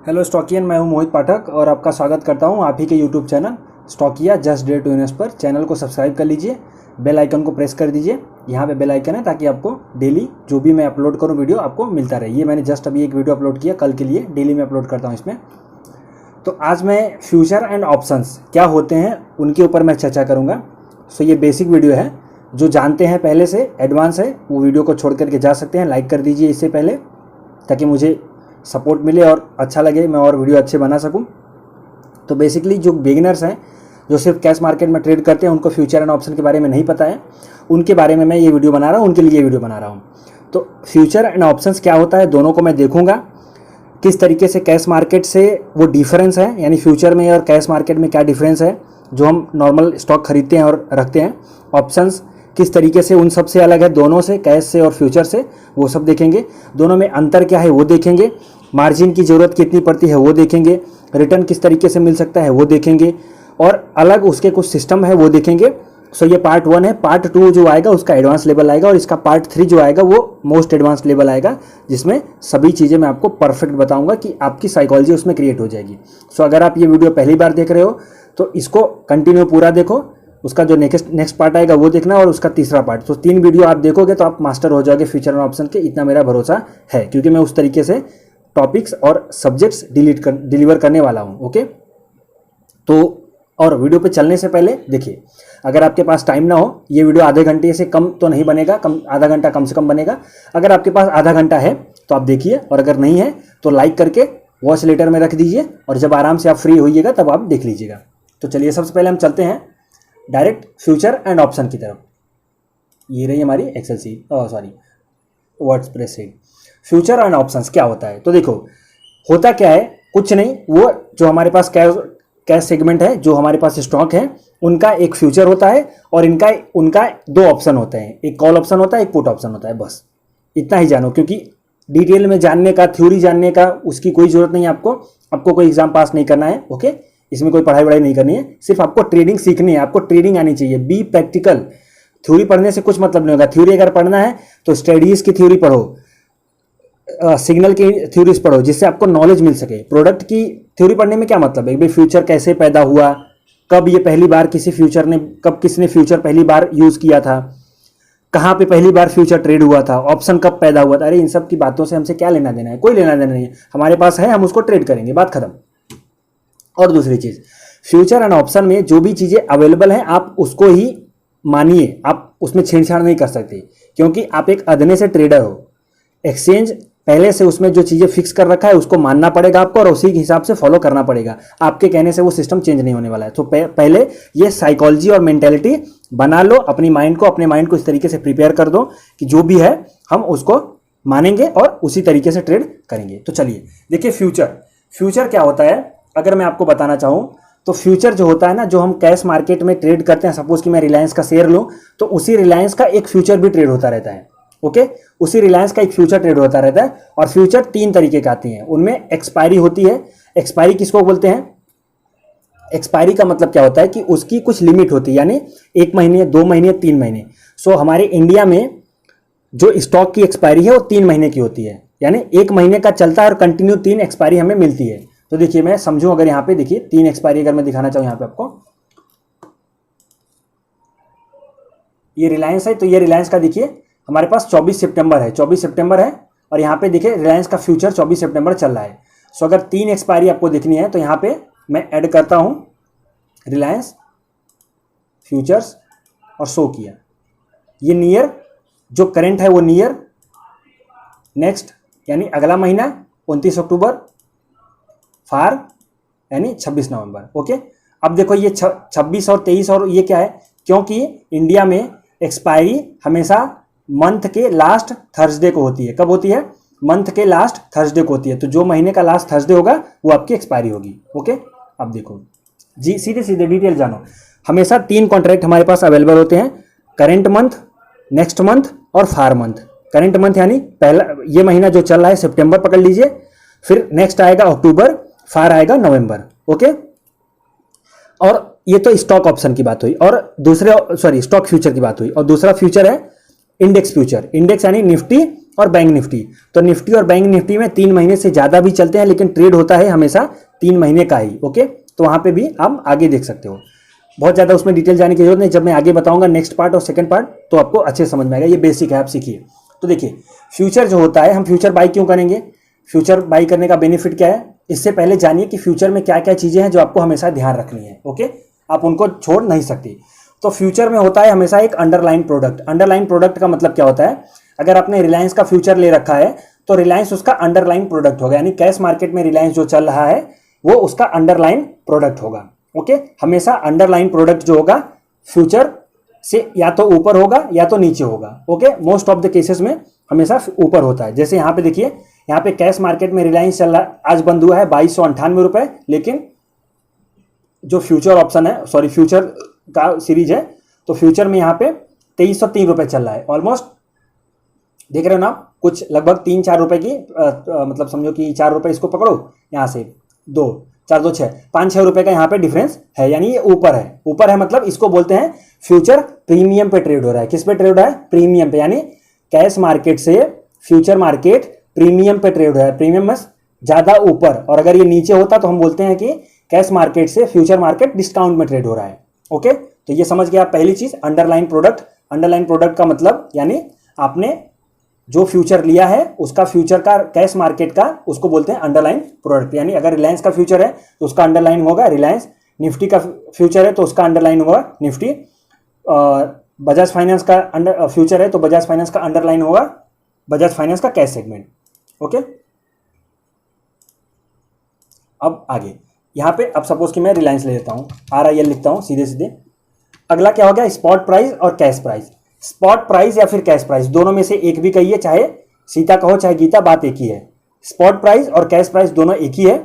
Hello स्टॉकियन, मैं हूं मोहित पाठक और आपका स्वागत करता हूं आप ही के YouTube channel Stockia just dare to invest पर। चैनल को सब्सक्राइब कर लीजिए, बेल आइकन को प्रेस कर दीजिए। यहाँ पे बेल आइकन है ताकि आपको डेली जो भी मैं अपलोड करूँ वीडियो आपको मिलता रहे। ये मैंने जस्ट अभी एक वीडियो अपलोड किया कल के लिए, डेली मैं अपलोड करता हूँ इसमें। तो आज मैं फ्यूचर एंड ऑप्शंस क्या होते हैं उनके ऊपर मैं चर्चा करूँगा। सो ये बेसिक वीडियो है, जो जानते हैं पहले से एडवांस है वो वीडियो को छोड़ करके जा सकते हैं। लाइक कर दीजिए इससे पहले ताकि मुझे सपोर्ट मिले और अच्छा लगे, मैं और वीडियो अच्छे बना सकूं। तो बेसिकली जो बिगिनर्स हैं, जो सिर्फ कैश मार्केट में ट्रेड करते हैं, उनको फ्यूचर एंड ऑप्शन के बारे में नहीं पता है, उनके बारे में मैं ये वीडियो बना रहा हूँ, उनके लिए ये वीडियो बना रहा हूँ। तो फ्यूचर एंड ऑप्शंस क्या होता है दोनों को मैं देखूंगा, किस तरीके से कैश मार्केट से वो डिफरेंस है, यानी फ्यूचर में और कैश मार्केट में क्या डिफरेंस है जो हम नॉर्मल स्टॉक खरीदते हैं और रखते हैं। ऑप्शंस किस तरीके से उन सब से अलग है, दोनों से, कैश से और फ्यूचर से, वो सब देखेंगे। दोनों में अंतर क्या है वो देखेंगे, मार्जिन की ज़रूरत कितनी पड़ती है वो देखेंगे, रिटर्न किस तरीके से मिल सकता है वो देखेंगे, और अलग उसके कुछ सिस्टम है वो देखेंगे। सो ये पार्ट 1 है। पार्ट 2 जो आएगा उसका एडवांस लेवल आएगा, और इसका पार्ट 3 जो आएगा वो मोस्ट एडवांस लेवल आएगा, जिसमें सभी चीज़ें मैं आपको परफेक्ट बताऊंगा कि आपकी साइकोलॉजी उसमें क्रिएट हो जाएगी। सो अगर आप ये वीडियो पहली बार देख रहे हो तो इसको कंटिन्यू पूरा देखो, उसका जो नेक्स्ट पार्ट आएगा वो देखना, और उसका तीसरा पार्ट। तो 3 वीडियो आप देखोगे तो आप मास्टर हो जाओगे फ्यूचर एंड ऑप्शन के, इतना मेरा भरोसा है, क्योंकि मैं उस तरीके से टॉपिक्स और सब्जेक्ट्स डिलीवर करने वाला हूँ। ओके, तो और वीडियो पे चलने से पहले देखिए, अगर आपके पास टाइम ना हो, ये वीडियो आधे घंटे से कम तो नहीं बनेगा, आधा घंटा कम से कम बनेगा। अगर आपके पास आधा घंटा है तो आप देखिए, और अगर नहीं है तो लाइक करके वॉच लेटर में रख दीजिए, और जब आराम से आप फ्री होइएगा तब आप देख लीजिएगा। तो चलिए सबसे पहले हम चलते हैं डायरेक्ट फ्यूचर एंड ऑप्शन की तरफ। ये रही हमारी Excel sheet, word spreadsheet. Future and options क्या होता है, तो देखो होता क्या है, कुछ नहीं, वो जो हमारे पास कैश सेगमेंट है, जो हमारे पास स्टॉक है, उनका एक फ्यूचर होता है, और उनका 2 ऑप्शन होते हैं, एक कॉल ऑप्शन होता है, एक पुट ऑप्शन होता है। बस इतना ही जानो, क्योंकि डिटेल में जानने का, थ्योरी जानने का उसकी कोई जरूरत नहीं है आपको कोई एग्जाम पास नहीं करना है। ओके, इसमें कोई पढ़ाई वढ़ाई नहीं करनी है, सिर्फ आपको ट्रेडिंग सीखनी है, आपको ट्रेडिंग आनी चाहिए। Be practical. थ्योरी पढ़ने से कुछ मतलब नहीं होगा। थ्योरी अगर पढ़ना है तो स्टडीज की थ्योरी पढ़ो, सिग्नल की थ्योरीज पढ़ो, जिससे आपको नॉलेज मिल सके। प्रोडक्ट की थ्योरी पढ़ने में क्या मतलब है, भाई फ्यूचर कैसे पैदा हुआ, कब ये पहली बार किसने फ्यूचर पहली बार यूज किया था, कहाँ पे पहली बार फ्यूचर ट्रेड हुआ था, ऑप्शन कब पैदा हुआ था। अरे इन सब की बातों से हमसे क्या लेना देना है, कोई लेना देना नहीं है। हमारे पास है, हम उसको ट्रेड करेंगे, बात खत्म। और दूसरी चीज, फ्यूचर एंड ऑप्शन में जो भी चीजें अवेलेबल हैं आप उसको ही मानिए, आप उसमें छेड़छाड़ नहीं कर सकते, क्योंकि आप एक अदने से ट्रेडर हो। एक्सचेंज पहले से उसमें जो चीजें फिक्स कर रखा है उसको मानना पड़ेगा आपको, और उसी के हिसाब से फॉलो करना पड़ेगा। आपके कहने से वो सिस्टम चेंज नहीं होने वाला है। तो पहले ये साइकोलॉजी और मेंटेलिटी बना लो, अपने माइंड को इस तरीके से प्रिपेयर कर दो कि जो भी है हम उसको मानेंगे और उसी तरीके से ट्रेड करेंगे। तो चलिए देखिए, फ्यूचर क्या होता है अगर मैं आपको बताना चाहूं तो फ्यूचर जो होता है ना, जो हम कैश मार्केट में ट्रेड करते हैं, सपोज कि मैं रिलायंस का शेयर लूं तो उसी रिलायंस का एक फ्यूचर भी ट्रेड होता रहता है। ओके, उसी रिलायंस का एक फ्यूचर ट्रेड होता रहता है। और फ्यूचर 3 तरीके के आती हैं, उनमें एक्सपायरी होती है। एक्सपायरी किसको बोलते हैं, एक्सपायरी का मतलब क्या होता है कि उसकी कुछ लिमिट होती है, यानी 1 महीने, 2 महीने, 3 महीने। सो हमारे इंडिया में जो स्टॉक की एक्सपायरी है वो 3 महीने की होती है, यानी 1 महीने का चलता है और कंटिन्यू 3 एक्सपायरी हमें मिलती है। तो देखिए मैं समझूं, अगर यहाँ पे देखिए 3 एक्सपायरी अगर मैं दिखाना चाहूँ यहाँ पे आपको, ये रिलायंस है, तो ये रिलायंस का देखिए हमारे पास 24 सितंबर है, और यहाँ पे देखिए रिलायंस का फ्यूचर 24 सितंबर चल रहा है। सो अगर 3 एक्सपायरी आपको देखनी है तो यहाँ पे मैं ऐड करता हूँ रिलायंस फ्यूचर्स और शो किया। ये नियर जो करंट है वो नियर, नेक्स्ट यानी अगला महीना 29 अक्टूबर, फार यानी 26 नवंबर। ओके, अब देखो ये 26 और 23 और ये क्या है, क्योंकि इंडिया में एक्सपायरी हमेशा मंथ के लास्ट थर्सडे को होती है। कब होती है, मंथ के लास्ट थर्सडे को होती है। तो जो महीने का लास्ट थर्सडे होगा वो आपकी एक्सपायरी होगी। ओके, अब देखो जी, सीधे डिटेल जानो। हमेशा 3 कॉन्ट्रैक्ट हमारे पास अवेलेबल होते हैं, करेंट मंथ, नेक्स्ट मंथ और फार मंथ। करेंट मंथ यानी पहला ये महीना जो चल रहा है सितंबर पकड़ लीजिए, फिर नेक्स्ट आएगा अक्टूबर, फार आएगा नवंबर। ओके, और ये तो स्टॉक ऑप्शन की बात हुई, और स्टॉक फ्यूचर की बात हुई। और दूसरा फ्यूचर है इंडेक्स फ्यूचर। इंडेक्स यानी निफ्टी और बैंक निफ्टी। तो निफ्टी और बैंक निफ्टी में 3 महीने से ज़्यादा भी चलते हैं, लेकिन ट्रेड होता है हमेशा 3 महीने का ही। ओके, तो वहाँ पे भी आप आगे देख सकते हो। बहुत ज़्यादा उसमें डिटेल जाने की जरूरत नहीं, जब मैं आगे बताऊंगा नेक्स्ट पार्ट और सेकंड पार्ट तो आपको अच्छे समझ में आएगा। ये बेसिक है, आप सीखिए। तो देखिए, फ्यूचर जो होता है, हम फ्यूचर बाई क्यों करेंगे, फ्यूचर बाई करने का बेनिफिट क्या है, इससे पहले जानिए कि फ्यूचर में क्या क्या चीज़ें हैं जो आपको हमेशा ध्यान रखनी है। ओके, आप उनको छोड़ नहीं सकती। तो फ्यूचर में होता है हमेशा एक अंडरलाइन प्रोडक्ट। अंडरलाइन प्रोडक्ट का मतलब क्या होता है, अगर आपने रिलायंस का फ्यूचर ले रखा है तो रिलायंस उसका अंडरलाइन प्रोडक्ट होगा, यानी कैश मार्केट में रिलायंस जो चल रहा है वो उसका अंडरलाइन प्रोडक्ट होगा। ओके, हमेशा अंडरलाइन प्रोडक्ट जो होगा फ्यूचर से या तो ऊपर होगा या तो नीचे होगा। Okay, most of the cases में हमेशा ऊपर होता है। जैसे यहाँ पे देखिए, यहाँ पे कैश मार्केट में रिलायंस चल रहा है, आज बंद हुआ है 2298 रुपए, लेकिन जो फ्यूचर ऑप्शन है, सॉरी फ्यूचर का सीरीज है, तो फ्यूचर में यहाँ पे 2303 रुपए चल रहा है। ऑलमोस्ट देख रहे हो ना, कुछ लगभग 3-4 रुपए की मतलब समझो कि 4 रुपए इसको पकड़ो, यहाँ से 2 4 2 6 5-6 रुपए का यहाँ पे डिफरेंस है, यानी ये ऊपर है। ऊपर है मतलब इसको बोलते हैं फ्यूचर प्रीमियम पे ट्रेड हो रहा है। किस पे ट्रेड हो रहा है, प्रीमियम पे, यानी कैश मार्केट से फ्यूचर मार्केट प्रीमियम पे ट्रेड हो रहा है। प्रीमियम में ज्यादा ऊपर, और अगर ये नीचे होता तो हम बोलते हैं कि कैश मार्केट से फ्यूचर मार्केट डिस्काउंट में ट्रेड हो रहा है। ओके, तो ये समझ गया आप पहली चीज, अंडरलाइन प्रोडक्ट। अंडरलाइन प्रोडक्ट का मतलब यानी आपने जो फ्यूचर लिया है उसका फ्यूचर का कैश मार्केट का, उसको बोलते हैं अंडरलाइन प्रोडक्ट। यानी अगर रिलायंस का फ्यूचर है तो उसका अंडरलाइन होगा रिलायंस, निफ्टी का फ्यूचर है तो उसका अंडरलाइन होगा निफ्टी, बजाज फाइनेंस का फ्यूचर है तो बजाज फाइनेंस का अंडरलाइन होगा बजाज फाइनेंस का कैश सेगमेंट। ओके, अब आगे यहाँ पे, अब सपोज कि मैं रिलायंस ले लेता हूँ, RIL लिखता हूँ सीधे सीधे। अगला क्या हो गया, स्पॉट प्राइस और कैश प्राइस। स्पॉट प्राइस या फिर कैश प्राइस, दोनों में से एक भी कहिए, चाहे सीता कहो चाहे गीता, बात एक ही है। स्पॉट प्राइस और कैश प्राइस दोनों एक ही है।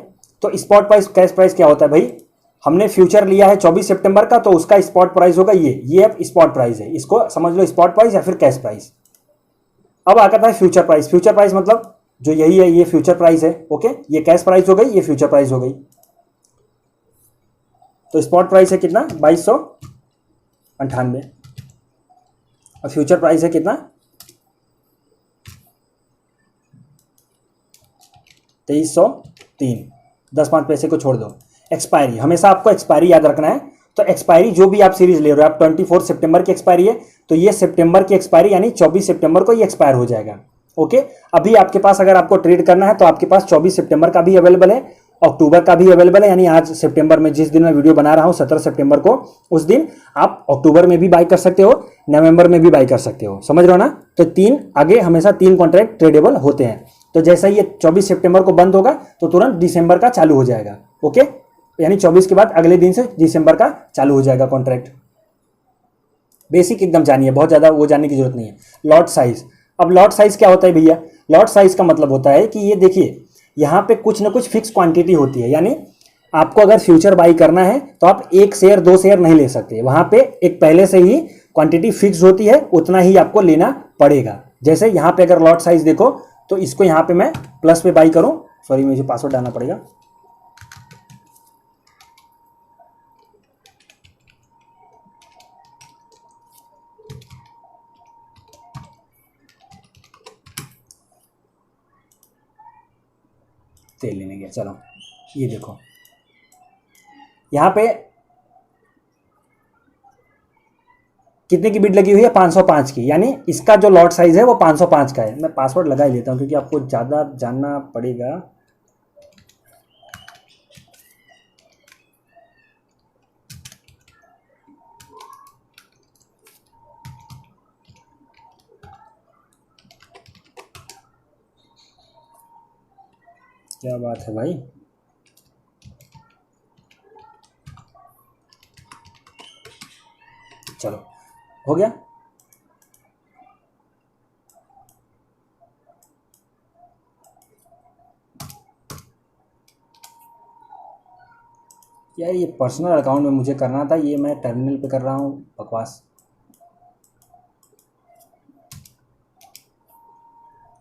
तो स्पॉट प्राइस कैश प्राइस क्या होता है भाई, हमने फ्यूचर लिया है 24 सितंबर का, तो उसका स्पॉट प्राइस होगा ये अब स्पॉट प्राइस है, इसको समझ लो स्पॉट प्राइस या फिर कैश प्राइस। अब आता है फ्यूचर प्राइस। फ्यूचर प्राइस मतलब जो यही है, ये फ्यूचर प्राइस है। ओके, ये कैश प्राइस हो गई, ये फ्यूचर प्राइस हो गई। तो स्पॉट प्राइस है कितना, 2298, और फ्यूचर प्राइस है कितना, 2303। 10-5 पैसे को छोड़ दो। एक्सपायरी, हमेशा आपको एक्सपायरी याद रखना है। तो एक्सपायरी जो भी आप सीरीज ले रहे हो, आप 24 सितंबर की एक्सपायरी है तो ये सितंबर की एक्सपायरी यानी 24 सितंबर को ये एक्सपायर हो जाएगा। ओके, अभी आपके पास अगर आपको ट्रेड करना है तो आपके पास 24 सितंबर का भी अवेलेबल है, अक्टूबर का भी अवेलेबल है, यानी आज सितंबर में जिस दिन मैं वीडियो बना रहा हूं 17 सितंबर को, उस दिन आप अक्टूबर में भी बाई कर सकते हो, नवंबर में भी बाई कर सकते हो। समझ रहे हो ना, तो 3 आगे हमेशा 3 कॉन्ट्रैक्ट ट्रेडेबल होते हैं। तो जैसा ही ये 24 सितंबर को बंद होगा तो तुरंत दिसंबर का चालू हो जाएगा। ओके, यानी 24 के बाद अगले दिन से दिसंबर का चालू हो जाएगा कॉन्ट्रैक्ट। बेसिक एकदम जानिए, बहुत ज्यादा वो जानने की जरूरत नहीं है। लॉट साइज, अब लॉट साइज क्या होता है भैया, लॉट साइज का मतलब होता है कि ये देखिए यहाँ पे कुछ ना कुछ फिक्स क्वांटिटी होती है, यानी आपको अगर फ्यूचर बाई करना है तो आप 1 शेयर 2 शेयर नहीं ले सकते, वहां पे एक पहले से ही क्वांटिटी फिक्स होती है, उतना ही आपको लेना पड़ेगा। जैसे यहाँ पे अगर लॉट साइज देखो तो इसको यहाँ पे मैं प्लस पे बाई करूं, सॉरी मुझे पासवर्ड डालना पड़ेगा, तेल लेने गया, चलो ये देखो यहाँ पे कितने की बिड लगी हुई है, 505 की, यानी इसका जो लॉट साइज है वो 505 का है। मैं पासवर्ड लगा ही लेता हूँ क्योंकि आपको ज़्यादा जानना पड़ेगा। क्या बात है भाई, चलो हो गया। यार ये पर्सनल अकाउंट में मुझे करना था, ये मैं टर्मिनल पे कर रहा हूँ, बकवास।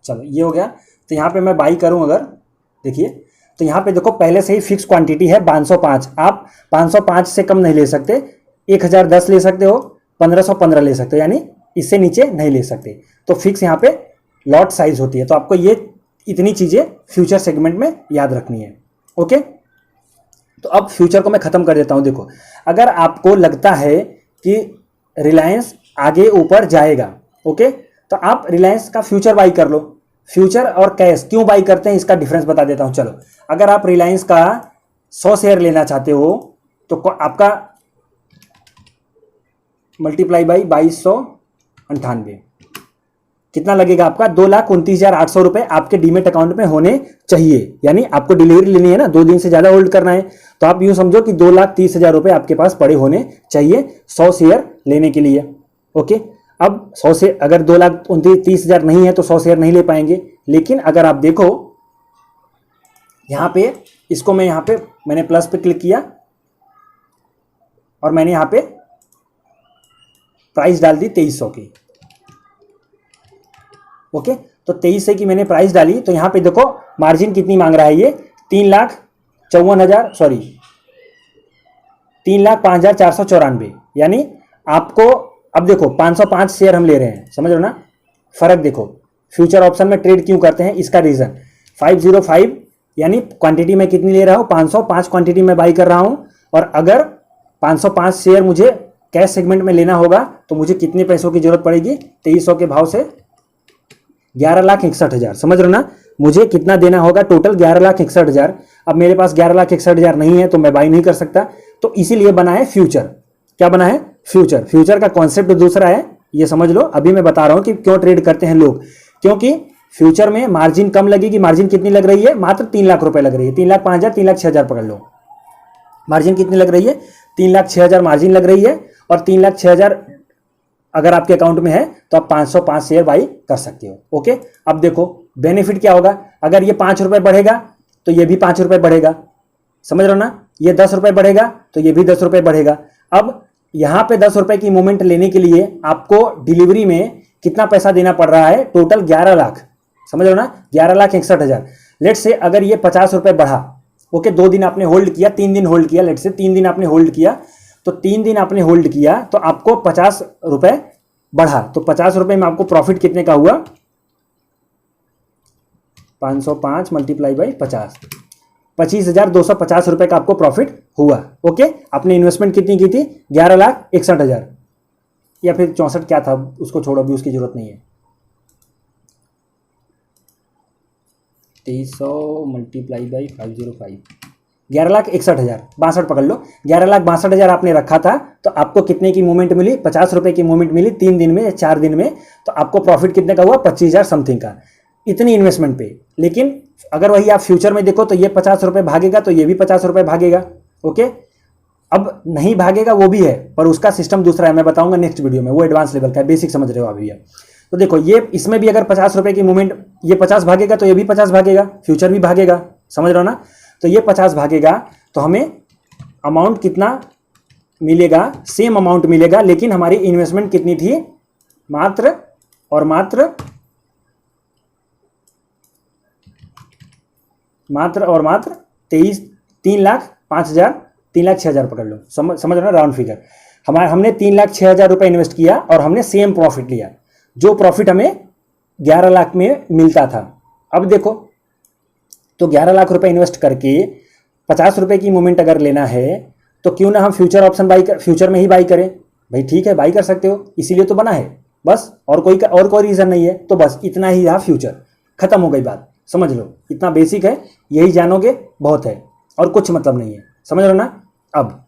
चलो ये हो गया। तो यहाँ पे मैं बाई करूँ अगर, देखिए तो यहाँ पे देखो पहले से ही फिक्स क्वांटिटी है 505, आप 505 से कम नहीं ले सकते, 1010 ले सकते हो, 1515 ले सकते हो, यानी इससे नीचे नहीं ले सकते। तो फिक्स यहाँ पे लॉट साइज होती है। तो आपको ये इतनी चीज़ें फ्यूचर सेगमेंट में याद रखनी है। ओके, तो अब फ्यूचर को मैं ख़त्म कर देता हूँ। देखो, अगर आपको लगता है कि रिलायंस आगे ऊपर जाएगा, ओके, तो आप रिलायंस का फ्यूचर बाई कर लो। फ्यूचर और कैश क्यों बाई करते हैं इसका डिफरेंस बता देता हूँ। चलो, अगर आप रिलायंस का 100 शेयर लेना चाहते हो तो आपका मल्टीप्लाई बाई 2298 कितना लगेगा आपका? 2,29,800 रुपए आपके डीमेट अकाउंट में होने चाहिए। यानी आपको डिलीवरी लेनी है ना, 2 दिन से ज़्यादा होल्ड करना है, तो आप यूँ समझो कि 2,30,000 रुपए आपके पास पड़े होने चाहिए 100 शेयर लेने के लिए। ओके, अब 100 से अगर 2,29,30,000 नहीं है तो 100 शेयर नहीं ले पाएंगे। लेकिन अगर आप देखो यहाँ पे, इसको मैं यहाँ पे मैंने प्लस पे क्लिक किया और मैंने यहाँ पे प्राइस डाल दी 2300 की। ओके, तो 2300 की मैंने प्राइस डाली, तो यहाँ पे देखो मार्जिन कितनी मांग रहा है ये, 3,05,494। यानी आपको अब देखो 505 शेयर हम ले रहे हैं, समझ लो ना फर्क। देखो फ्यूचर ऑप्शन में ट्रेड क्यों करते हैं, इसका रीजन 505 यानी क्वांटिटी में कितनी ले रहा हूं, 505 क्वांटिटी में बाई कर रहा हूं। और अगर 505 शेयर मुझे कैश सेगमेंट में लेना होगा तो मुझे कितने पैसों की जरूरत पड़ेगी, 2300 के भाव से 11,61,000। समझ रहे हो ना, मुझे कितना देना होगा टोटल, 11,61,000। अब मेरे पास 11,61,000 नहीं है तो मैं बाई नहीं कर सकता। तो इसीलिए बना है फ्यूचर। क्या बना है? फ्यूचर। फ्यूचर का कॉन्सेप्ट दूसरा है, ये समझ लो। अभी मैं बता रहा हूं कि क्यों ट्रेड करते हैं लोग, क्योंकि फ्यूचर में मार्जिन कम लगेगी। मार्जिन कितनी लग रही है? मात्र 3 लाख रुपए लग रही है। 3,05,000, 3,06,000 पकड़ लो। मार्जिन कितनी लग रही है? 3,06,000 मार्जिन लग रही है। और 3,06,000 अगर आपके अकाउंट में है तो आप 505 शेयर बाई कर सकते हो। ओके, अब देखो बेनिफिट क्या होगा, अगर ये 5 रुपए बढ़ेगा तो ये भी 5 रुपए बढ़ेगा। समझ रहे हो ना, ये 10 रुपए बढ़ेगा तो ये भी 10 रुपए बढ़ेगा। अब यहां पे 10 रुपए की मूवमेंट लेने के लिए आपको डिलीवरी में कितना पैसा देना पड़ रहा है? टोटल 11 लाख। समझ रहे हो ना, 11,61,000। लेट से अगर ये 50 रुपए बढ़ा, ओके, 2 दिन आपने होल्ड किया, 3 दिन होल्ड किया, लेट से 3 दिन आपने होल्ड किया, तो 3 दिन आपने होल्ड किया तो आपको 50 रुपए बढ़ा, तो 50 रुपए में आपको प्रॉफिट कितने का हुआ? 505 मल्टीप्लाई बाई 50, 25,250 रुपए का आपको प्रॉफिट हुआ। ओके, आपने इन्वेस्टमेंट कितनी की थी? 11,61,000 या फिर 64 क्या था, उसको छोड़ो, अभी उसकी जरूरत नहीं है। 2300 मल्टीप्लाई बाई 505, 11,61,000, 62 पकड़ लो। 11,62,000 आपने रखा था तो आपको कितने की मूवमेंट मिली? 50 रुपए की मूवमेंट मिली 3 दिन में या 4 दिन में। तो आपको प्रॉफिट कितने का हुआ? 25,000 समथिंग का, इतनी इन्वेस्टमेंट पे। लेकिन अगर वही आप फ्यूचर में देखो तो ये 50 रुपए भागेगा तो ये भी 50 रुपए भागेगा। ओके, अब नहीं भागेगा वो भी है, पर उसका सिस्टम दूसरा है, मैं बताऊंगा नेक्स्ट वीडियो में, वो एडवांस लेवल का है, बेसिक समझ रहे हो अभी। तो देखो ये इसमें भी अगर 50 रुपए की मूवमेंट, ये 50 भागेगा तो ये भी 50 भागेगा, फ्यूचर भी भागेगा। समझ रहे हो ना, तो ये 50 भागेगा तो हमें अमाउंट कितना मिलेगा? सेम अमाउंट मिलेगा, लेकिन हमारी इन्वेस्टमेंट कितनी थी? मात्र और मात्र 3,05,000, 3,06,000 पकड़ लो। समझ रहे हो, राउंड फिगर। हमने 3,06,000 रुपए इन्वेस्ट किया और हमने सेम प्रॉफिट लिया, जो प्रॉफिट हमें 11 लाख में मिलता था। अब देखो, तो 11 लाख रुपए इन्वेस्ट करके 50 रुपए की मूवमेंट अगर लेना है तो क्यों ना हम फ्यूचर ऑप्शन फ्यूचर में ही बाई करें। भाई ठीक है, बाई कर सकते हो, इसीलिए तो बना है बस, और कोई रीजन नहीं है। तो बस इतना ही रहा, फ्यूचर खत्म हो गई बात। समझ लो, इतना बेसिक है, यही जानोगे बहुत है, और कुछ मतलब नहीं है। समझ लो ना। अब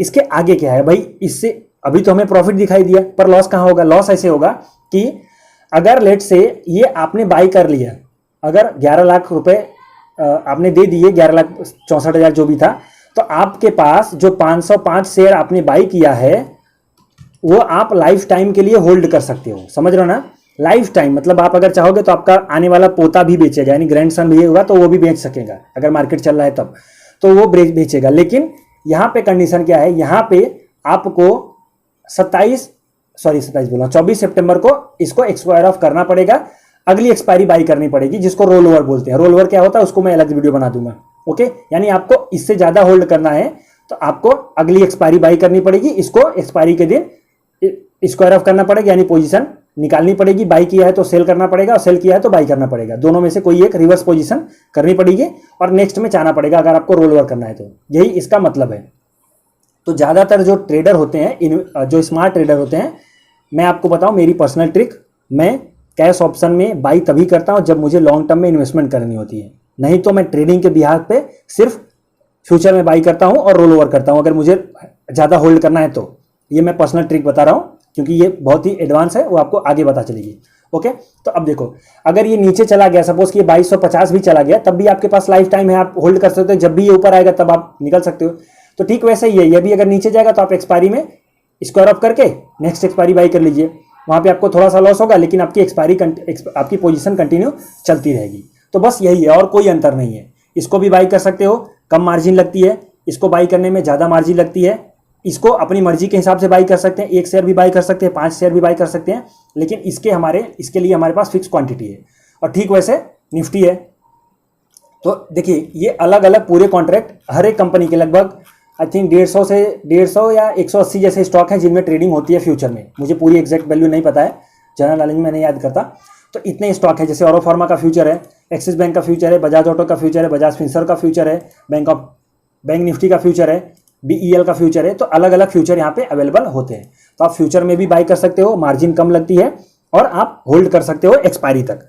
इसके आगे क्या है भाई, इससे अभी तो हमें प्रॉफिट दिखाई दिया, पर लॉस कहाँ होगा? लॉस ऐसे होगा कि अगर लेट से ये आपने बाई कर लिया, अगर 11 लाख रुपए आपने दे दिए, 11,64,000 जो भी था, तो आपके पास जो 505 शेयर आपने बाई किया है वो आप लाइफ टाइम के लिए होल्ड कर सकते हो। समझ रहे हो ना, लाइफ टाइम मतलब आप अगर चाहोगे तो आपका आने वाला पोता भी बेचेगा, यानी ग्रैंडसन भी होगा तो वो भी बेच सकेगा, अगर मार्केट चल रहा है तब तो वो बेचेगा। लेकिन यहाँ पे कंडीशन क्या है, यहाँ पे आपको 24 सितंबर को इसको एक्सपायर ऑफ करना पड़ेगा, अगली एक्सपायरी बाई करनी पड़ेगी, जिसको रोल ओवर बोलते हैं। रोल ओवर क्या होता है उसको मैं अलग वीडियो बना दूंगा। ओके, यानी आपको इससे ज्यादा होल्ड करना है तो आपको अगली एक्सपायरी बाई करनी पड़ेगी, इसको एक्सपायरी के दिन स्क्वायर ऑफ करना पड़ेगा, यानी पोजीशन निकालनी पड़ेगी, बाई किया है तो सेल करना पड़ेगा और सेल किया है तो बाई करना पड़ेगा, दोनों में से कोई एक रिवर्स पोजीशन करनी पड़ेगी और नेक्स्ट में जाना पड़ेगा अगर आपको रोल ओवर करना है तो, यही इसका मतलब है। तो ज़्यादातर जो ट्रेडर होते हैं, जो स्मार्ट ट्रेडर होते हैं, मैं आपको बताऊं मेरी पर्सनल ट्रिक, मैं कैश ऑप्शन में बाई तभी करता हूं जब मुझे लॉन्ग टर्म में इन्वेस्टमेंट करनी होती है, नहीं तो मैं ट्रेडिंग के बिहार पे सिर्फ फ्यूचर में बाई करता हूं और रोल ओवर करता हूं अगर मुझे ज़्यादा होल्ड करना है तो। ये मैं पर्सनल ट्रिक बता रहा हूँ क्योंकि ये बहुत ही एडवांस है, वो आपको आगे पता चलेगी। ओके, तो अब देखो अगर ये नीचे चला गया, सपोज कि ये 2250 भी चला गया, तब भी आपके पास लाइफ टाइम है, आप होल्ड कर सकते हो, जब भी ये ऊपर आएगा तब आप निकल सकते हो। तो ठीक वैसे ही है, ये भी अगर नीचे जाएगा तो आप एक्सपायरी में स्क्वायर ऑफ करके नेक्स्ट एक्सपायरी बाई कर लीजिए, वहाँ पे आपको थोड़ा सा लॉस होगा लेकिन आपकी आपकी पोजीशन कंटिन्यू चलती रहेगी। तो बस यही है और कोई अंतर नहीं है। इसको भी बाई कर सकते हो, कम मार्जिन लगती है, इसको बाई करने में ज़्यादा मार्जिन लगती है, इसको अपनी मर्जी के हिसाब से बाई कर सकते हैं, 1 शेयर भी बाई कर सकते हैं, 5 शेयर भी बाई कर सकते हैं, लेकिन इसके लिए हमारे पास फिक्स क्वांटिटी है। और ठीक वैसे निफ्टी है। तो देखिए ये अलग अलग पूरे कॉन्ट्रैक्ट हर एक कंपनी के लगभग आई थिंक 150 या 180 जैसे स्टॉक हैं जिनमें ट्रेडिंग होती है फ्यूचर में। मुझे पूरी एग्जैक्ट वैल्यू नहीं पता है, जनरल नॉलेज में नहीं याद करता। तो इतने स्टॉक है, जैसे ऑरो फार्मा का फ्यूचर है, एक्सिस बैंक का फ्यूचर है, बजाज ऑटो का फ्यूचर है, बजाज फिंसर का फ्यूचर है, बैंक निफ्टी का फ्यूचर है, BEL का फ्यूचर है। तो अलग अलग फ्यूचर यहाँ पे अवेलेबल होते हैं। तो आप फ्यूचर में भी बाई कर सकते हो, मार्जिन कम लगती है और आप होल्ड कर सकते हो एक्सपायरी तक।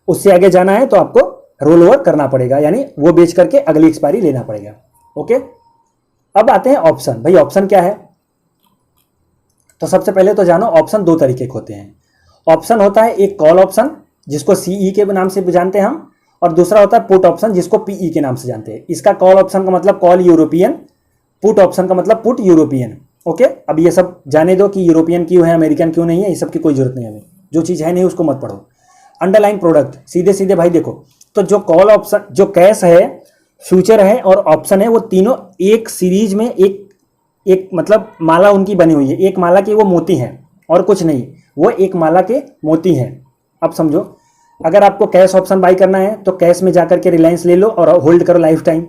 उससे आगे जाना है तो आपको रोल ओवर करना पड़ेगा, यानी वो बेच करके अगली एक्सपायरी लेना पड़ेगा। ओके, अब आते हैं ऑप्शन। भाई ऑप्शन क्या है? तो सबसे पहले तो जानो ऑप्शन 2 तरीके के होते हैं। ऑप्शन होता है एक कॉल ऑप्शन जिसको CE के नाम से जानते हैं हम, और दूसरा होता है पुट ऑप्शन जिसको PE के नाम से जानते हैं। इसका कॉल ऑप्शन का मतलब कॉल यूरोपियन, पुट ऑप्शन का मतलब पुट यूरोपियन। ओके, अब ये सब जाने दो कि यूरोपियन क्यों है, अमेरिकन क्यों नहीं है, ये सब की कोई जरूरत नहीं है हमें, जो चीज़ है नहीं उसको मत पढ़ो। अंडरलाइन प्रोडक्ट सीधे सीधे भाई देखो, तो जो कॉल ऑप्शन, जो कैश है, फ्यूचर है और ऑप्शन है, वो तीनों एक सीरीज में एक मतलब माला उनकी बनी हुई है। एक माला के वो मोती हैं और कुछ नहीं, वो एक माला के मोती हैं। अब समझो, अगर आपको कैश ऑप्शन बाई करना है तो कैश में जाकर के रिलायंस ले लो और होल्ड करो लाइफ टाइम।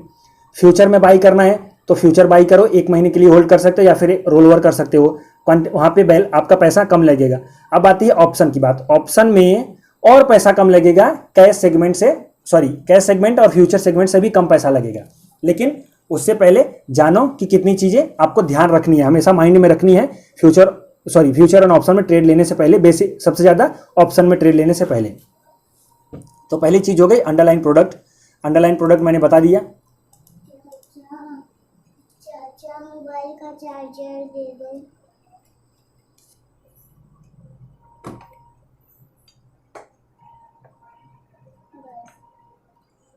फ्यूचर में बाई करना है तो फ्यूचर बाई करो, 1 महीने के लिए होल्ड कर सकते हो या फिर रोल ओवर कर सकते हो, वहाँ पे आपका पैसा कम लगेगा। अब आती है ऑप्शन की बात। ऑप्शन में और पैसा कम लगेगा, कैश सेगमेंट और फ्यूचर सेगमेंट से भी कम पैसा लगेगा। लेकिन उससे पहले जानो कि कितनी चीज़ें आपको ध्यान रखनी है, हमेशा माइंड में रखनी है फ्यूचर और ऑप्शन में ट्रेड लेने से पहले, बेसिक सबसे ज़्यादा ऑप्शन में ट्रेड लेने से पहले। तो पहली चीज़ हो गई अंडरलाइन प्रोडक्ट। अंडरलाइन प्रोडक्ट मैंने बता दिया। मोबाइल का चार्जर दे दो।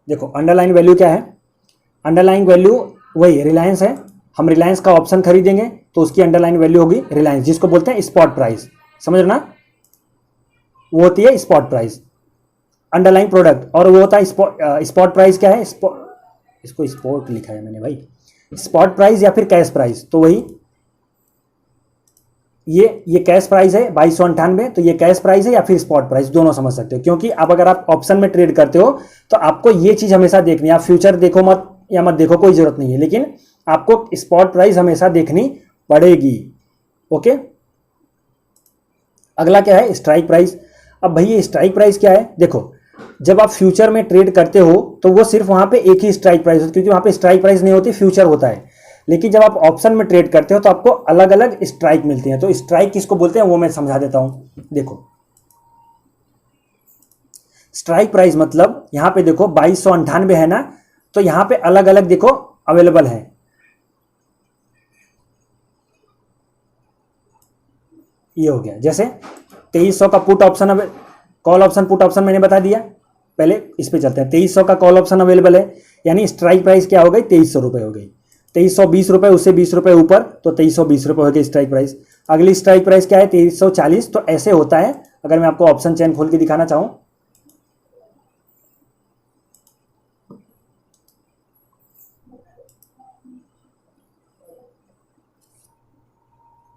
देखो अंडरलाइन वैल्यू क्या है? अंडरलाइन वैल्यू वही रिलायंस है। हम रिलायंस का ऑप्शन खरीदेंगे तो उसकी अंडरलाइन वैल्यू होगी रिलायंस, जिसको बोलते हैं स्पॉट प्राइस। समझना, वो होती है स्पॉट प्राइस अंडरलाइन प्रोडक्ट। और वो होता है स्पॉट प्राइस क्या है? इसको स्पॉट लिखा है मैंने भाई, स्पॉट प्राइस या फिर कैश प्राइस। तो वही ये कैश प्राइस है 2298, तो ये कैश प्राइस है या फिर स्पॉट प्राइस, दोनों समझ सकते हो। क्योंकि अब अगर आप ऑप्शन में ट्रेड करते हो तो आपको ये चीज हमेशा देखनी है। आप फ्यूचर देखो मत या मत देखो, कोई जरूरत नहीं है, लेकिन आपको स्पॉट प्राइस हमेशा देखनी पड़ेगी। ओके, अगला क्या है? Strike price. अब भैया स्ट्राइक प्राइस क्या है? देखो, जब आप फ्यूचर में ट्रेड करते हो तो वो सिर्फ वहां पे एक ही स्ट्राइक प्राइस होती है, क्योंकि वहां पे स्ट्राइक प्राइस नहीं होती, फ्यूचर होता है। लेकिन जब आप ऑप्शन में ट्रेड करते हो तो आपको अलग अलग स्ट्राइक मिलती हैं। तो स्ट्राइक किसको बोलते हैं वो मैं समझा देता हूं। देखो, स्ट्राइक प्राइस मतलब यहां पे देखो 2298 है ना, तो यहां पे अलग अलग देखो अवेलेबल है। ये हो गया, जैसे 2300 का put option, call option put option मैंने बता दिया। पहले इस पे चलते हैं। 2300 का कॉल ऑप्शन अवेलेबल है, यानी स्ट्राइक प्राइस क्या हो गई? 2300 रुपये हो गई। 2320 रुपये, उससे 20 रुपये ऊपर तो 2320 रुपये हो गई स्ट्राइक प्राइस। अगली स्ट्राइक प्राइस क्या है? 2340। तो ऐसे होता है। अगर मैं आपको ऑप्शन चेन खोल के दिखाना चाहूं,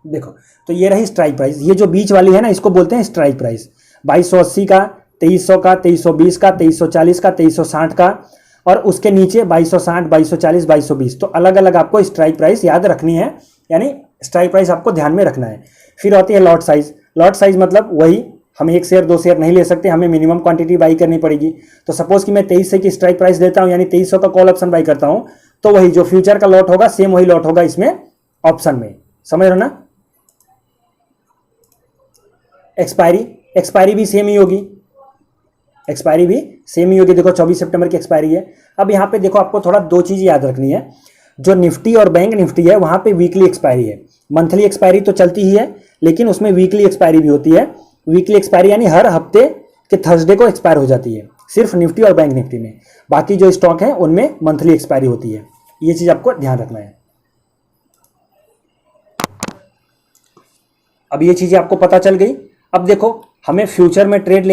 देखो, तो ये रही स्ट्राइक प्राइस। ये जो बीच वाली है ना, इसको बोलते हैं स्ट्राइक प्राइस। 2280 का, 2300 का, 2320 का, 2340 का, 2360 का, और उसके नीचे 2260, 2240, 2220। तो अलग अलग आपको स्ट्राइक प्राइस याद रखनी है, यानी स्ट्राइक प्राइस आपको ध्यान में रखना है। फिर होती है लॉट साइज। लॉट साइज मतलब वही हम 1 शेयर 2 शेयर नहीं ले सकते, हमें मिनिमम क्वांटिटी बाई करनी पड़ेगी। तो सपोज कि मैं 2300 की स्ट्राइक प्राइस देता हूँ, यानी 2300 का कॉल ऑप्शन बाई करता हूँ, तो वही जो फ्यूचर का लॉट होगा सेम वही लॉट होगा इसमें ऑप्शन में, समझ रहे ना। एक्सपायरी भी सेम ही होगी, एक्सपायरी भी सेम ही होगी। देखो 24 सितंबर की एक्सपायरी है। अब यहाँ पे देखो आपको थोड़ा 2 चीज़ याद रखनी है। जो निफ्टी और बैंक निफ्टी है वहाँ पे वीकली एक्सपायरी है, मंथली एक्सपायरी तो चलती ही है, लेकिन उसमें वीकली एक्सपायरी भी होती है। वीकली एक्सपायरी यानी हर हफ्ते के थर्सडे को एक्सपायर हो जाती है, सिर्फ निफ्टी और बैंक निफ्टी में। बाकी जो स्टॉक है उनमें मंथली एक्सपायरी होती है, ये चीज़ आपको ध्यान रखना है। अब ये चीज़ें आपको पता चल गई। अब देखो हमें फ्यूचर में ट्रेड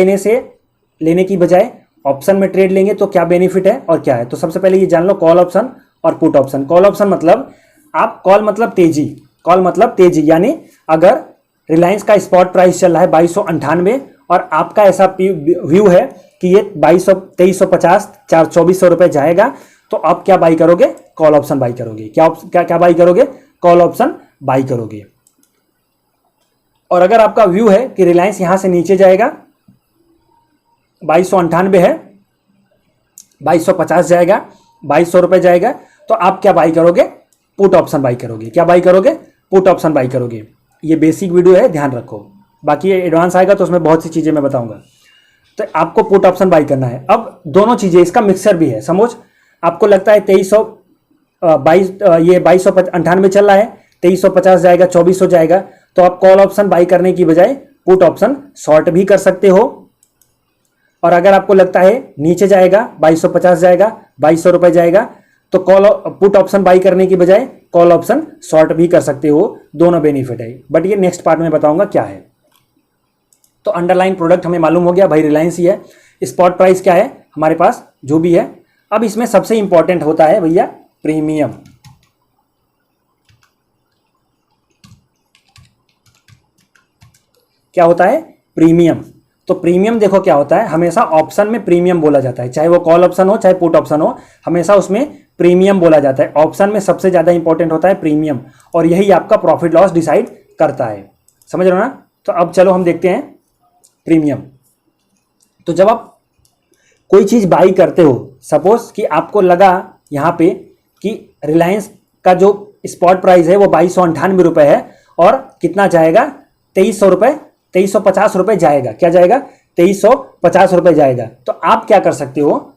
लेने की बजाय ऑप्शन में ट्रेड लेंगे तो क्या बेनिफिट है और क्या है। तो सबसे पहले ये जान लो कॉल ऑप्शन और पुट ऑप्शन। कॉल ऑप्शन मतलब आप कॉल मतलब तेजी, यानी अगर रिलायंस का स्पॉट प्राइस चल रहा है 2298 और आपका ऐसा व्यू है कि ये 2350 2400 रुपये जाएगा, तो आप क्या बाई करोगे, कॉल ऑप्शन बाई करोगे। क्या बाई करोगे, कॉल ऑप्शन बाई करोगे। और अगर आपका व्यू है कि रिलायंस यहां से नीचे जाएगा, 2298 है, 2250 जाएगा, 2200 रुपये जाएगा, तो आप क्या बाई करोगे, पुट ऑप्शन बाई करोगे। क्या बाई करोगे, पुट ऑप्शन बाई करोगे। ये बेसिक वीडियो है, ध्यान रखो, बाकी ये एडवांस आएगा तो उसमें बहुत सी चीज़ें मैं बताऊंगा। तो आपको पुट ऑप्शन बाई करना है। अब दोनों चीज़ें, इसका मिक्सर भी है। समझ, आपको लगता है 2298 चल रहा है, 2350 जाएगा, 2400 जाएगा, तो आप कॉल ऑप्शन बाई करने की बजाय पुट ऑप्शन शॉर्ट भी कर सकते हो। और अगर आपको लगता है नीचे जाएगा, 2250 जाएगा, 2200 रुपये जाएगा, तो पुट ऑप्शन बाई करने की बजाय कॉल ऑप्शन शॉर्ट भी कर सकते हो। दोनों बेनिफिट है, बट ये नेक्स्ट पार्ट में बताऊंगा क्या है। तो अंडरलाइन प्रोडक्ट हमें मालूम हो गया भाई, रिलायंस ही है। स्पॉट प्राइस क्या है हमारे पास, जो भी है। अब इसमें सबसे इंपॉर्टेंट होता है भैया प्रीमियम। क्या होता है, प्रीमियम। तो प्रीमियम देखो क्या होता है, हमेशा ऑप्शन में प्रीमियम बोला जाता है, चाहे वो कॉल ऑप्शन हो चाहे पुट ऑप्शन हो, हमेशा उसमें प्रीमियम बोला जाता है। ऑप्शन में सबसे ज़्यादा इंपॉर्टेंट होता है प्रीमियम, और यही आपका प्रॉफिट लॉस डिसाइड करता है, समझ रहे हो ना। तो अब चलो हम देखते हैं प्रीमियम। तो जब आप कोई चीज़ बाई करते हो, सपोज कि आपको लगा यहाँ पे कि रिलायंस का जो स्पॉट प्राइस है वो 2298 रुपये है और कितना जाएगा, 2300 रुपये, 2350 रुपये जाएगा। क्या जाएगा, 2350 रुपये जाएगा। तो आप क्या कर सकते हो,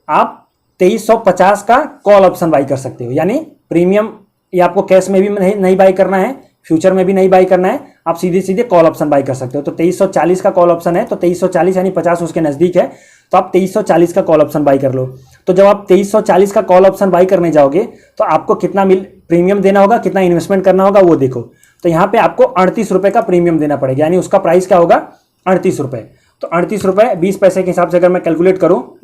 आप 2350 का कॉल ऑप्शन बाई कर सकते हो। यानी प्रीमियम ये आपको कैश में भी नहीं बाई करना है, फ्यूचर में भी नहीं बाई करना है, आप सीधे सीधे कॉल ऑप्शन बाई कर सकते हो। तो 2340 का कॉल ऑप्शन है, तो 2340 यानी 50 उसके नज़दीक है, तो आप 2340 का कॉल ऑप्शन बाई कर लो। तो जब आप 2340 का कॉल ऑप्शन बाई करने जाओगे तो आपको कितना प्रीमियम देना होगा, कितना इन्वेस्टमेंट करना होगा वो देखो। तो यहाँ पे आपको 38 रुपये का प्रीमियम देना पड़ेगा, यानी उसका प्राइस क्या होगा, 38 रुपये। तो 38 रुपये 20 पैसे के हिसाब से अगर मैं कैलकुलेट करूँ,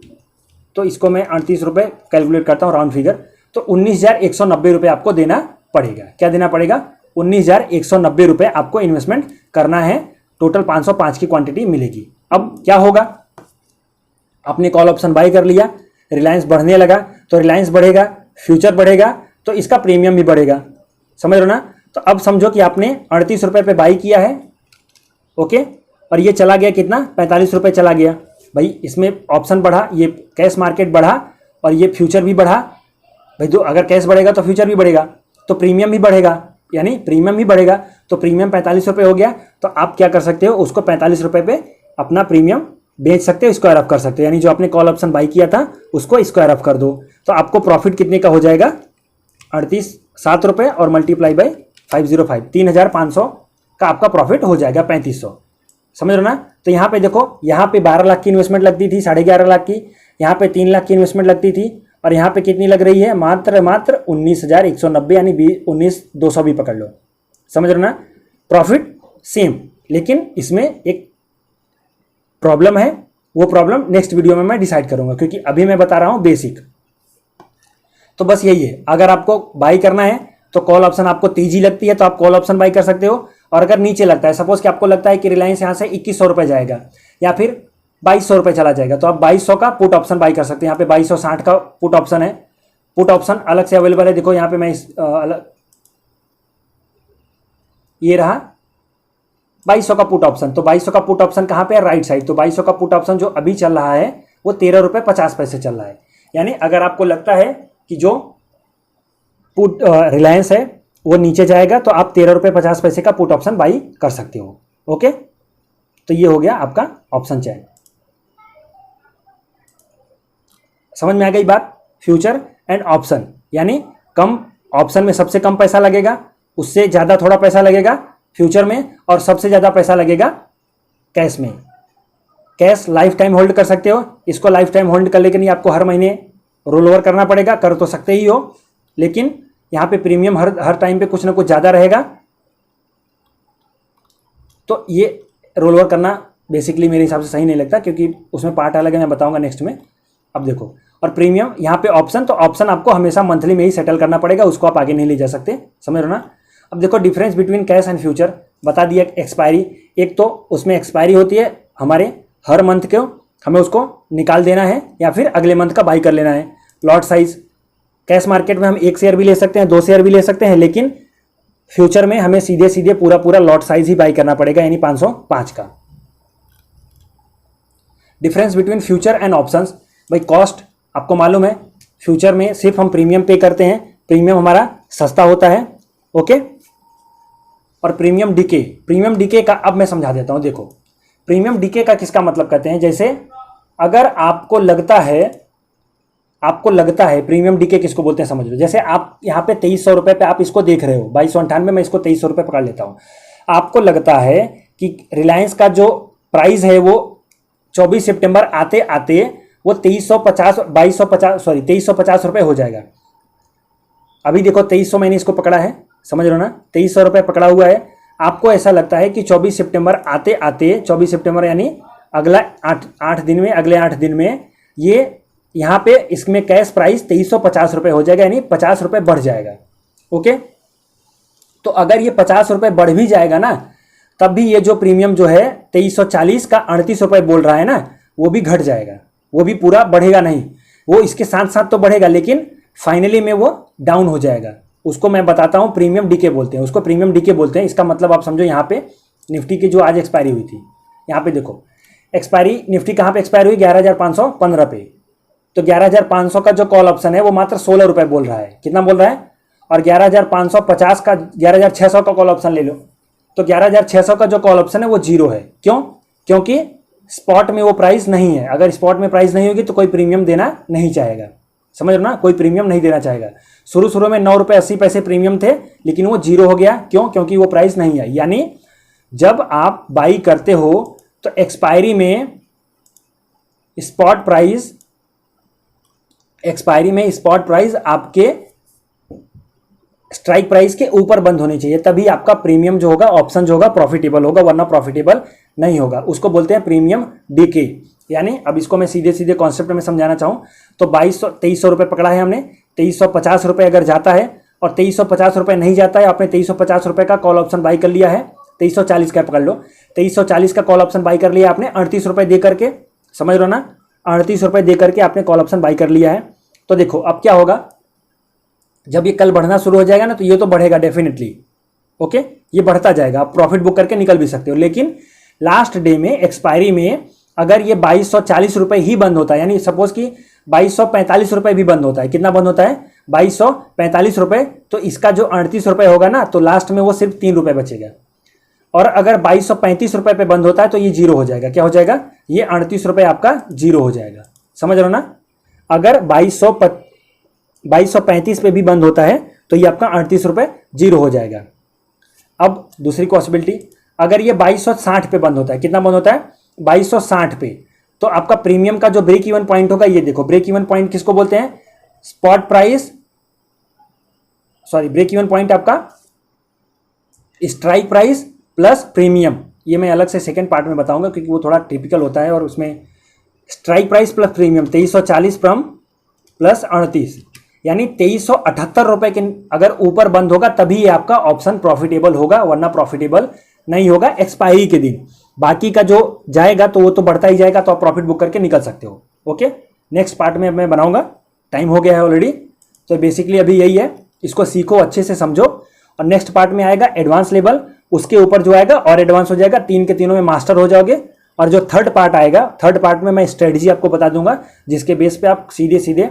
तो इसको मैं 38 रुपये कैलकुलेट करता हूँ राउंड फिगर, तो 19,190 रुपये आपको देना पड़ेगा। क्या देना पड़ेगा, 19,190 रुपये आपको इन्वेस्टमेंट करना है। टोटल 505 की क्वांटिटी मिलेगी। अब क्या होगा, आपने कॉल ऑप्शन बाई कर लिया, रिलायंस बढ़ने लगा तो रिलायंस बढ़ेगा, फ्यूचर बढ़ेगा तो इसका प्रीमियम भी बढ़ेगा, समझ रहे हो ना। तो अब समझो कि आपने 38 रुपये पे बाई किया है, ओके, और ये चला गया कितना, 45 रुपये चला गया। भाई इसमें ऑप्शन बढ़ा, ये कैश मार्केट बढ़ा और ये फ्यूचर भी बढ़ा। भाई जो अगर कैश बढ़ेगा तो फ्यूचर भी बढ़ेगा, तो प्रीमियम भी बढ़ेगा, यानी प्रीमियम भी बढ़ेगा। तो प्रीमियम 45 रुपये हो गया, तो आप क्या कर सकते हो, उसको 45 रुपये पे अपना प्रीमियम बेच सकते हो, स्क्वायर ऑफ कर सकते हो। यानी जो आपने कॉल ऑप्शन बाई किया था उसको स्क्वायर ऑफ कर दो, तो आपको प्रॉफिट कितने का हो जाएगा, 7 रुपये और मल्टीप्लाई बाई 505, 3,500 का आपका प्रॉफिट हो जाएगा, 3500, समझ रहे हो ना। तो यहाँ पे देखो, यहाँ पे 12 लाख की इन्वेस्टमेंट लगती थी, 11.5 लाख की, यहाँ पे 3 लाख की इन्वेस्टमेंट लगती थी, और यहाँ पे कितनी लग रही है, मात्र 19,190, यानी 19,200 भी पकड़ लो, समझ रहे हो ना। प्रॉफिट सेम, लेकिन इसमें एक प्रॉब्लम है, वो प्रॉब्लम नेक्स्ट वीडियो में मैं डिसाइड करूंगा, क्योंकि अभी मैं बता रहा हूं बेसिक। तो बस यही है, अगर आपको बाई करना है तो कॉल ऑप्शन आपको तेजी लगती है तो आप कॉल ऑप्शन बाई कर सकते हो, और अगर नीचे लगता है, सपोज कि आपको लगता है कि रिलायंस यहाँ से 2100 रुपये जाएगा या फिर 2200 रुपये चला जाएगा, तो आप 2200 का पुट ऑप्शन बाई कर सकते हैं। यहाँ पे 2260 का पुट ऑप्शन है, पुट ऑप्शन अलग से अवेलेबल है। देखो यहाँ पे मैं ये रहा, 2200 का पुट ऑप्शन, तो 2200 का पुट ऑप्शन कहाँ पे है, राइट साइड। तो 2200 का पुट ऑप्शन जो अभी चल रहा है वो 13 रुपये 50 पैसे चल रहा है। यानी अगर आपको लगता है कि जो पुट रिलायंस है वो नीचे जाएगा तो आप 13 रुपये 50 पैसे का पुट ऑप्शन बाई कर सकते हो। ओके, तो ये हो गया आपका ऑप्शन चैन। समझ में आ गई बात। फ्यूचर एंड ऑप्शन, यानी कम ऑप्शन में सबसे कम पैसा लगेगा, उससे ज़्यादा थोड़ा पैसा लगेगा फ्यूचर में, और सबसे ज़्यादा पैसा लगेगा कैश में। कैश लाइफ टाइम होल्ड कर सकते हो, इसको लाइफ टाइम होल्ड करने के लिए आपको हर महीने रोल ओवर करना पड़ेगा, कर तो सकते ही हो, लेकिन यहाँ पे प्रीमियम हर टाइम पे कुछ ना कुछ ज़्यादा रहेगा। तो ये रोल ओवर करना बेसिकली मेरे हिसाब से सही नहीं लगता, क्योंकि उसमें पार्ट अलग है, मैं बताऊंगा नेक्स्ट में। अब देखो, और प्रीमियम यहाँ पे ऑप्शन, तो ऑप्शन आपको हमेशा मंथली में ही सेटल करना पड़ेगा, उसको आप आगे नहीं ले जा सकते, समझ रहे हो ना। अब देखो difference between cash and future बता दिया। एक्सपायरी, एक तो उसमें एक्सपायरी होती है हमारे हर मंथ को, हमें उसको निकाल देना है या फिर अगले मंथ का बाई कर लेना है। लॉट साइज, कैश मार्केट में हम 1 शेयर भी ले सकते हैं, 2 शेयर भी ले सकते हैं, लेकिन फ्यूचर में हमें सीधे सीधे पूरा लॉट साइज ही बाई करना पड़ेगा, यानी 505 का। Difference between future and options, भाई कॉस्ट आपको मालूम है, फ्यूचर में सिर्फ हम प्रीमियम पे करते हैं, प्रीमियम हमारा सस्ता होता है। ओके, और प्रीमियम डीके का अब मैं समझा देता हूं। देखो प्रीमियम डीके का किसका मतलब कहते हैं, जैसे अगर आपको लगता है प्रीमियम डीके किसको बोलते हैं समझ लो। जैसे आप यहाँ पे 2300 रुपये पे आप इसको देख रहे हो, 2298, मैं इसको 2300 रुपये पकड़ लेता हूँ। आपको लगता है कि रिलायंस का जो प्राइस है वो 24 सितंबर आते आते वो 2350 रुपये हो जाएगा। अभी देखो 2300 मैंने इसको पकड़ा है, समझ रहे हो ना, 2300 रुपये पकड़ा हुआ है। आपको ऐसा लगता है कि 24 सितंबर आते आते 24 सितंबर यानी अगला 8 दिन में, अगले 8 दिन में ये यहाँ पे इसमें कैश प्राइस 2350 रुपये हो जाएगा, यानी 50 रुपये बढ़ जाएगा। ओके, तो अगर ये 50 रुपये बढ़ भी जाएगा ना, तब भी ये जो प्रीमियम जो है 2340 का 38 रुपये बोल रहा है ना, वो भी घट जाएगा, वो भी पूरा बढ़ेगा नहीं, वो इसके साथ साथ तो बढ़ेगा, लेकिन फाइनली में वो डाउन हो जाएगा। उसको मैं बताता हूँ, प्रीमियम डीके बोलते हैं उसको, प्रीमियम डीके बोलते हैं। इसका मतलब आप समझो, यहाँ पे निफ्टी की जो आज एक्सपायरी हुई थी, यहाँ पे देखो एक्सपायरी, निफ्टी कहाँ पे एक्सपायर हुई, 11,515 पे। तो 11,500 का जो कॉल ऑप्शन है वो मात्र 16 रुपये बोल रहा है, कितना बोल रहा है, और 11,550 का 11,600 का कॉल ऑप्शन ले लो, तो 11,600 का जो कॉल ऑप्शन है वो जीरो है। क्यों? क्योंकि स्पॉट में वो प्राइस नहीं है। अगर स्पॉट में प्राइस नहीं होगी तो कोई प्रीमियम देना नहीं चाहेगा, समझ लो ना, कोई प्रीमियम नहीं देना चाहेगा। शुरू में 9 रुपये 80 पैसे प्रीमियम थे, लेकिन वो जीरो हो गया। क्यों? क्योंकि वो प्राइस नहीं है। यानी जब आप बाई करते हो तो एक्सपायरी में स्पॉट प्राइस आपके स्ट्राइक प्राइस के ऊपर बंद होनी चाहिए, तभी आपका प्रीमियम जो होगा, ऑप्शन जो होगा, प्रॉफिटेबल होगा, वरना प्रॉफिटेबल नहीं होगा। उसको बोलते हैं प्रीमियम डीके। यानी अब इसको मैं सीधे कॉन्सेप्ट में समझाना चाहूँ तो 2300 रुपये पकड़ा है हमने, 2350 रुपये अगर जाता है और 2350 रुपये नहीं जाता है, आपने 2350 रुपये का कॉल ऑप्शन बाई कर लिया है, 2340 का पकड़ लो, 2340 का कॉल ऑप्शन बाई कर लिया आपने 38 रुपये दे करके, समझ लो ना, 38 रुपये दे करके आपने कॉल ऑप्शन बाई कर लिया है। तो देखो अब क्या होगा, जब ये कल बढ़ना शुरू हो जाएगा ना, तो ये तो बढ़ेगा डेफिनेटली। ओके, ये बढ़ता जाएगा, आप प्रॉफिट बुक करके निकल भी सकते हो। लेकिन लास्ट डे में, एक्सपायरी में, अगर ये 2240 रुपये ही बंद होता है, यानी सपोज कि 2245 रुपये भी बंद होता है, कितना बंद होता है, 2245 रुपये, तो इसका जो 38 रुपये होगा ना, तो लास्ट में वो सिर्फ 3 रुपये बचेगा। और अगर 2235 रुपये पे बंद होता है तो ये जीरो हो जाएगा। क्या हो जाएगा? ये 38 रुपये आपका जीरो हो जाएगा, समझ रहे हो ना। अगर 2235 पे भी बंद होता है तो ये आपका 38 रुपये जीरो हो जाएगा। अब दूसरी पॉसिबिलिटी, अगर ये 2260 पे बंद होता है, कितना बंद होता है, 2260 पे, तो आपका प्रीमियम का जो ब्रेक इवन पॉइंट होगा, ये देखो ब्रेक इवन पॉइंट किसको बोलते हैं, spot price, sorry break even point आपका स्ट्राइक प्राइस प्लस प्रीमियम। ये मैं अलग से सेकंड पार्ट में बताऊंगा, क्योंकि वो थोड़ा टिपिकल होता है, और उसमें strike price plus premium 2340 from plus 38, यानी 2378 रुपये के अगर ऊपर बंद होगा तभी ये आपका ऑप्शन प्रॉफिटेबल होगा, वरना प्रॉफिटेबल नहीं होगा एक्सपायरी के दिन। बाकी का जो जाएगा तो वो तो बढ़ता ही जाएगा, तो आप प्रॉफिट बुक करके निकल सकते हो। ओके, नेक्स्ट पार्ट में मैं बनाऊंगा, टाइम हो गया है ऑलरेडी। तो बेसिकली अभी यही है, इसको सीखो, अच्छे से समझो, और नेक्स्ट पार्ट में आएगा एडवांस लेवल, उसके ऊपर जो आएगा और एडवांस हो जाएगा, तीन के तीनों में मास्टर हो जाओगे। और जो थर्ड पार्ट आएगा, थर्ड पार्ट में मैं स्ट्रेटजी आपको बता दूंगा जिसके बेस पे आप सीधे सीधे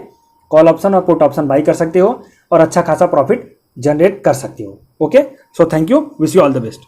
कॉल ऑप्शन और पुट ऑप्शन बाई कर सकते हो और अच्छा खासा प्रॉफिट जनरेट कर सकते हो। Okay, so thank you, wish you all the best.